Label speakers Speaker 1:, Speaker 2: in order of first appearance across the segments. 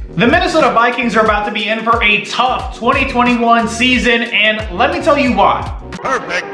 Speaker 1: The Minnesota Vikings are about to be in for a tough 2021 season, and let me tell you why.
Speaker 2: Perfect.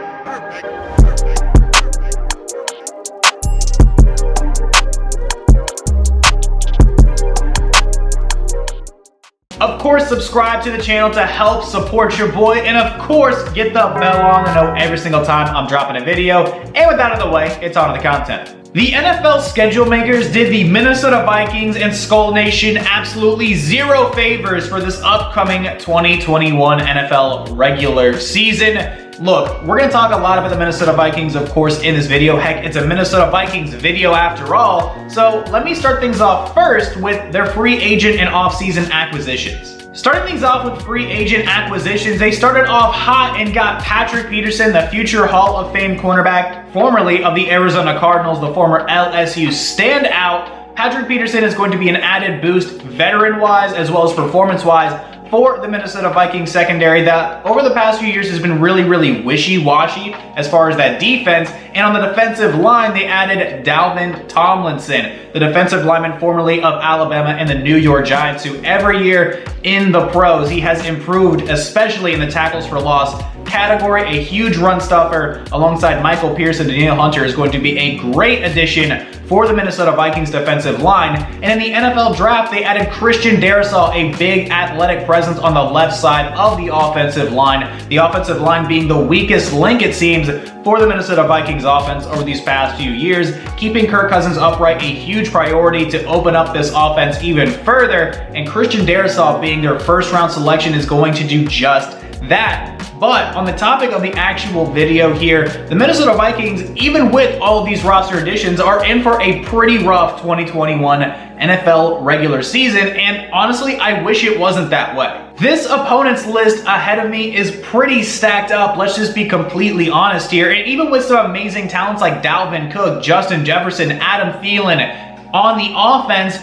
Speaker 1: Of course, subscribe to the channel to help support your boy, and of course, get the bell on to know every single time I'm dropping a video. And with that out of the way, it's on to the content. The NFL schedule makers did the Minnesota Vikings and Skol Nation absolutely zero favors for this upcoming 2021 NFL regular season. Look, we're going to talk a lot about the Minnesota Vikings, of course, in this video. Heck, it's a Minnesota Vikings video after all. So let me start things off first with their free agent and offseason acquisitions. Starting things off with free agent acquisitions, they started off hot and got Patrick Peterson, the future Hall of Fame cornerback, formerly of the Arizona Cardinals, the former LSU standout. Patrick Peterson is going to be an added boost veteran-wise as well as performance-wise for the Minnesota Vikings secondary that over the past few years has been really wishy-washy as far as that defense. And on the defensive line, they added Dalvin Tomlinson, the defensive lineman formerly of Alabama and the New York Giants, who every year in the pros, he has improved, especially in the tackles for loss category. A huge run stuffer alongside Michael Pierce and Danielle Hunter is going to be a great addition for the Minnesota Vikings defensive line. And in the NFL draft, they added Christian Darrisaw, a big athletic presence on the left side of the offensive line. The offensive line being the weakest link, it seems, for the Minnesota Vikings offense over these past few years. Keeping Kirk Cousins upright, a huge priority to open up this offense even further. And Christian Darrisaw being their first round selection is going to do just that. But on the topic of the actual video here, the Minnesota Vikings, even with all of these roster additions, are in for a pretty rough 2021 NFL regular season, and honestly, I wish it wasn't that way. This opponent's list ahead of me is pretty stacked up, let's just be completely honest here, and even with some amazing talents like Dalvin Cook, Justin Jefferson, Adam Thielen on the offense,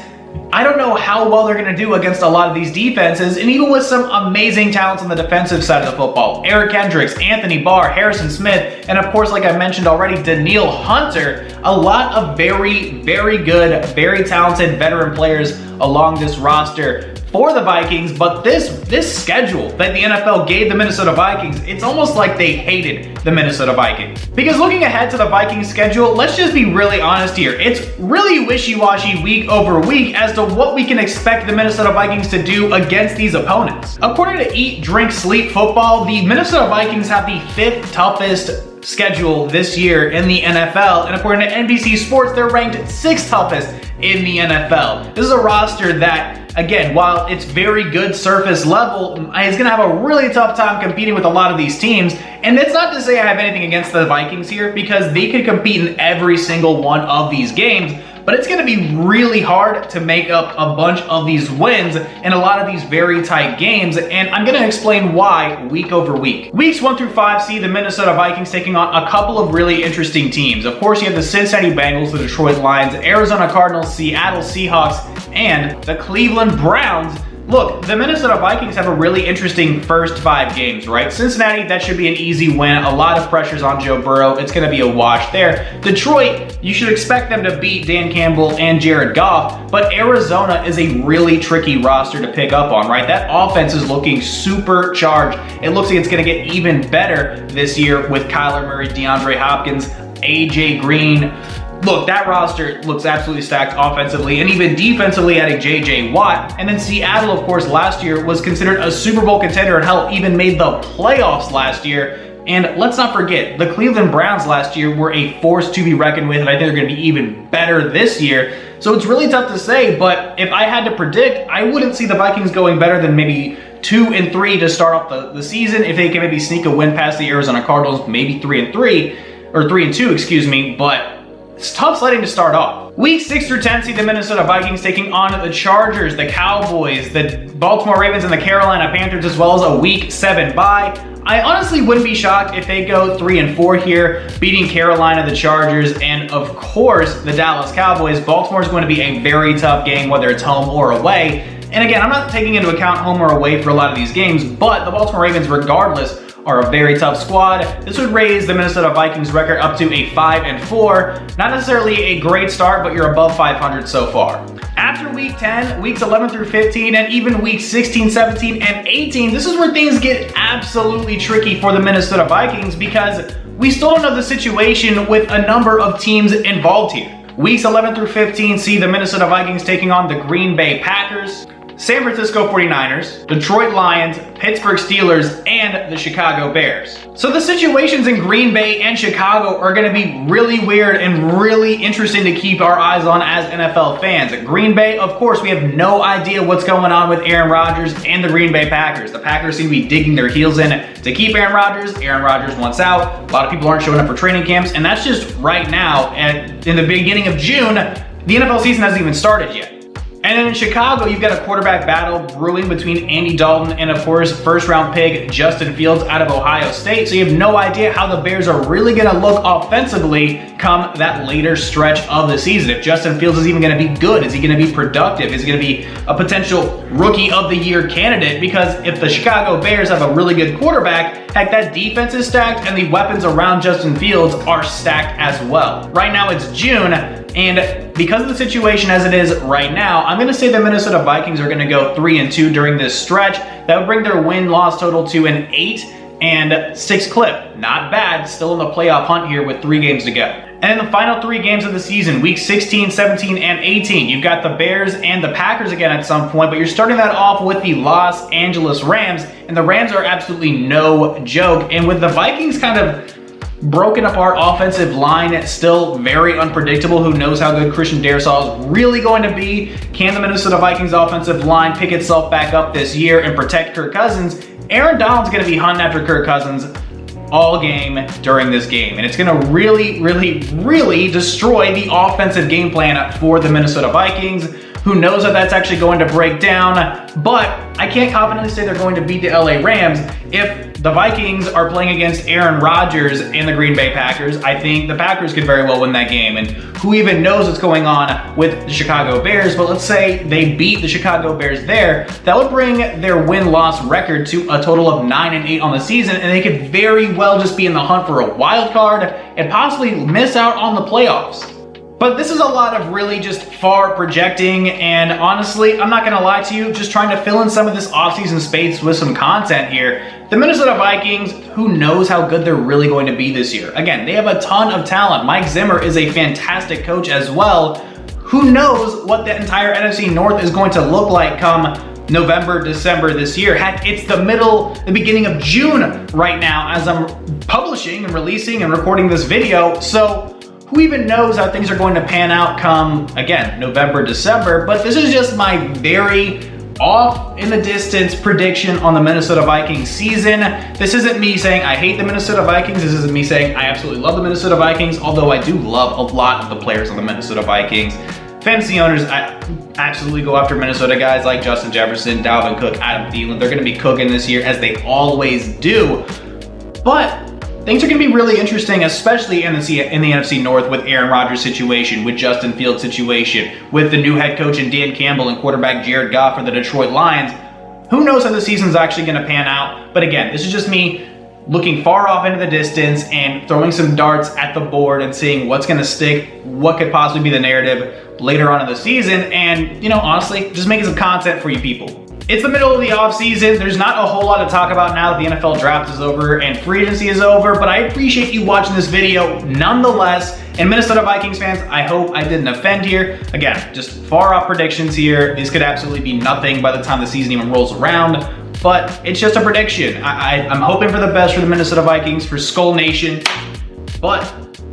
Speaker 1: I don't know how well they're going to do against a lot of these defenses, and even with some amazing talents on the defensive side of the football. Eric Kendricks, Anthony Barr, Harrison Smith, and of course, like I mentioned already, Danielle Hunter. A lot of very good, very talented veteran players along this roster for the Vikings, but this schedule that the NFL gave the Minnesota Vikings, it's almost like they hated the Minnesota Vikings. Because looking ahead to the Vikings schedule, let's just be really honest here. It's really wishy-washy week over week as to what we can expect the Minnesota Vikings to do against these opponents. According to Eat, Drink, Sleep Football, the Minnesota Vikings have the 5th toughest schedule this year in the NFL, and according to NBC Sports, they're ranked 6th toughest in the NFL. This is a roster that, again, while it's very good surface level, is going to have a really tough time competing with a lot of these teams. And it's not to say I have anything against the Vikings here, because they could compete in every single one of these games, but it's going to be really hard to make up a bunch of these wins in a lot of these very tight games, and I'm going to explain why week over week. Weeks 1 through 5 see the Minnesota Vikings taking on a couple of really interesting teams. Of course, you have the Cincinnati Bengals, the Detroit Lions, Arizona Cardinals, Seattle Seahawks, and the Cleveland Browns. Look, the Minnesota Vikings have a really interesting first 5 games, right? Cincinnati, that should be an easy win. A lot of pressures on Joe Burrow. It's going to be a wash there. Detroit, you should expect them to beat Dan Campbell and Jared Goff, but Arizona is a really tricky roster to pick up on, right? That offense is looking supercharged. It looks like it's going to get even better this year with Kyler Murray, DeAndre Hopkins, AJ Green. Look, that roster looks absolutely stacked offensively and even defensively, adding J.J. Watt. And then Seattle, of course, last year was considered a Super Bowl contender and hell, even made the playoffs last year. And let's not forget, the Cleveland Browns last year were a force to be reckoned with, and I think they're going to be even better this year. So it's really tough to say, but if I had to predict, I wouldn't see the Vikings going better than maybe 2-3 to start off the season. If they can maybe sneak a win past the Arizona Cardinals, maybe 3-3, or 3-2, excuse me, but it's tough sledding to start off. Week 6 through 10 see the Minnesota Vikings taking on the Chargers, the Cowboys, the Baltimore Ravens, and the Carolina Panthers, as well as a Week 7 bye. I honestly wouldn't be shocked if they go 3-4 here, beating Carolina, the Chargers, and of course the Dallas Cowboys. Baltimore is going to be a very tough game, whether it's home or away. And again, I'm not taking into account home or away for a lot of these games, but the Baltimore Ravens, regardless, are a very tough squad. This would raise the Minnesota Vikings record up to a 5-4. Not necessarily a great start, but you're above 500 so far. After week 10, weeks 11 through 15, and even weeks 16, 17, and 18, this is where things get absolutely tricky for the Minnesota Vikings because we still don't know the situation with a number of teams involved here. Weeks 11 through 15 see the Minnesota Vikings taking on the Green Bay Packers, San Francisco 49ers, Detroit Lions, Pittsburgh Steelers, and the Chicago Bears. So the situations in Green Bay and Chicago are going to be really weird and really interesting to keep our eyes on as NFL fans. At Green Bay, of course, we have no idea what's going on with Aaron Rodgers and the Green Bay Packers. The Packers seem to be digging their heels in to keep Aaron Rodgers. Aaron Rodgers wants out. A lot of people aren't showing up for training camps, and that's just right now. And in the beginning of June, the NFL season hasn't even started yet. And then in Chicago, you've got a quarterback battle brewing between Andy Dalton and, of course, first-round pick Justin Fields out of Ohio State. So you have no idea how the Bears are really going to look offensively come that later stretch of the season. If Justin Fields is even going to be good, is he going to be productive? Is he going to be a potential Rookie of the Year candidate? Because if the Chicago Bears have a really good quarterback, heck, that defense is stacked and the weapons around Justin Fields are stacked as well. Right now it's June, and because of the situation as it is right now, I'm going to say the Minnesota Vikings are going to go 3-2 during this stretch. That would bring their win-loss total to an 8-6 clip. Not bad, still in the playoff hunt here with 3 games to go. And in the final 3 games of the season, weeks 16, 17, and 18, you've got the Bears and the Packers again at some point, but you're starting that off with the Los Angeles Rams, and the Rams are absolutely no joke. And with the Vikings kind of broken apart offensive line, still very unpredictable. Who knows how good Christian Darrisaw is really going to be? Can the Minnesota Vikings offensive line pick itself back up this year and protect Kirk Cousins? Aaron Donald's going to be hunting after Kirk Cousins all game during this game, and it's going to really destroy the offensive game plan for the Minnesota Vikings. Who knows how that's actually going to break down, but I can't confidently say they're going to beat the LA Rams. If the Vikings are playing against Aaron Rodgers and the Green Bay Packers, I think the Packers could very well win that game. And who even knows what's going on with the Chicago Bears, but let's say they beat the Chicago Bears there, that would bring their win-loss record to a total of 9-8 on the season, and they could very well just be in the hunt for a wild card and possibly miss out on the playoffs. But this is a lot of really just far projecting, and honestly, I'm not gonna lie to you, just trying to fill in some of this offseason space with some content here. The Minnesota Vikings, who knows how good they're really going to be this year? Again, they have a ton of talent. Mike Zimmer is a fantastic coach as well. Who knows what the entire NFC North is going to look like come November, December this year. Heck, it's the beginning of June right now as I'm publishing and releasing and recording this video. So who even knows how things are going to pan out come, again, November, December, but this is just my very off in the distance prediction on the Minnesota Vikings season. This isn't me saying I hate the Minnesota Vikings. This isn't me saying I absolutely love the Minnesota Vikings, although I do love a lot of the players on the Minnesota Vikings. Fantasy owners, I absolutely go after Minnesota guys like Justin Jefferson, Dalvin Cook, Adam Thielen. They're going to be cooking this year, as they always do. But things are going to be really interesting, especially in the NFC North with Aaron Rodgers' situation, with Justin Fields' situation, with the new head coach and Dan Campbell and quarterback Jared Goff for the Detroit Lions. Who knows how the season's actually going to pan out? But again, this is just me looking far off into the distance and throwing some darts at the board and seeing what's going to stick, what could possibly be the narrative later on in the season, and, you know, honestly, just making some content for you people. It's the middle of the offseason. There's not a whole lot to talk about now that the NFL draft is over and free agency is over, but I appreciate you watching this video nonetheless. And Minnesota Vikings fans, I hope I didn't offend here. Again, just far off predictions here. These could absolutely be nothing by the time the season even rolls around, but it's just a prediction. I'm hoping for the best for the Minnesota Vikings, for Skol Nation, but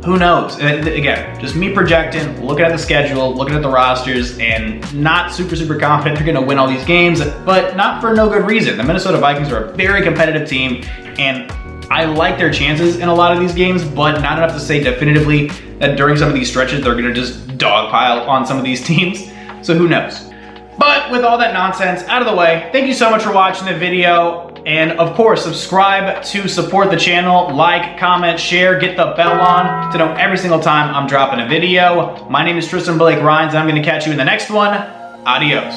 Speaker 1: who knows? Again, just me projecting, looking at the schedule, looking at the rosters, and not super confident they're going to win all these games, but not for no good reason. The Minnesota Vikings are a very competitive team, and I like their chances in a lot of these games, but not enough to say definitively that during some of these stretches they're going to just dogpile on some of these teams. So who knows? But with all that nonsense out of the way, thank you so much for watching the video. And of course, subscribe to support the channel, like, comment, share, get the bell on to know every single time I'm dropping a video. My name is Tristan Rines, and I'm gonna catch you in the next one. Adios.